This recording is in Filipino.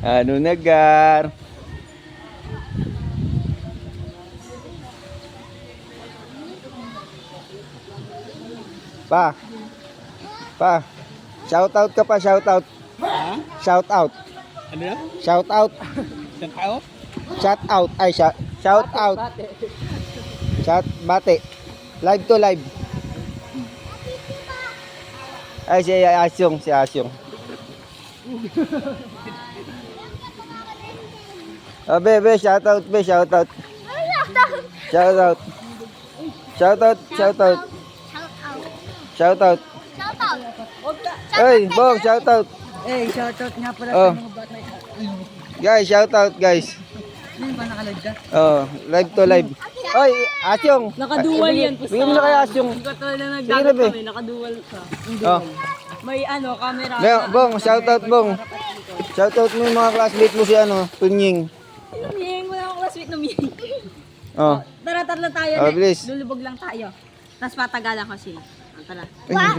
Ano nagar? Pa. Shout out ka pa, shout out. Ha? Shout out. Ano na? Shout out. Isang tao? Shout out. Ay, shout out. Shout bate. Live to live. Ay, si Asyong, si Asyong. Oh, be, shout out, be, shout out. Shout out. Shout out, shout out. Shout out. Hey, Bong, shout out. Eh, shoutout nga pala Oh. sa mga bata. Guys, shout out, guys. Ano ba nakalive ka? Oh, live to live. Oy, Asyong. Nakadual yan. Bigyan mo na kay Asyong. Hindi ko talaga Sige na, nagdagat be. kami. Nakadual ka. Oh. May ano, camera. Bong, shout out, Bong. Shout out mo yung mga classmate mo si ano, Tunying. Miyeng, wala akong classmate na miyeng. Oh. Tara, tatlo tayo. Oh, bilis. Lulubog lang tayo. Tapos patagalan ko siya. Tara. Ay,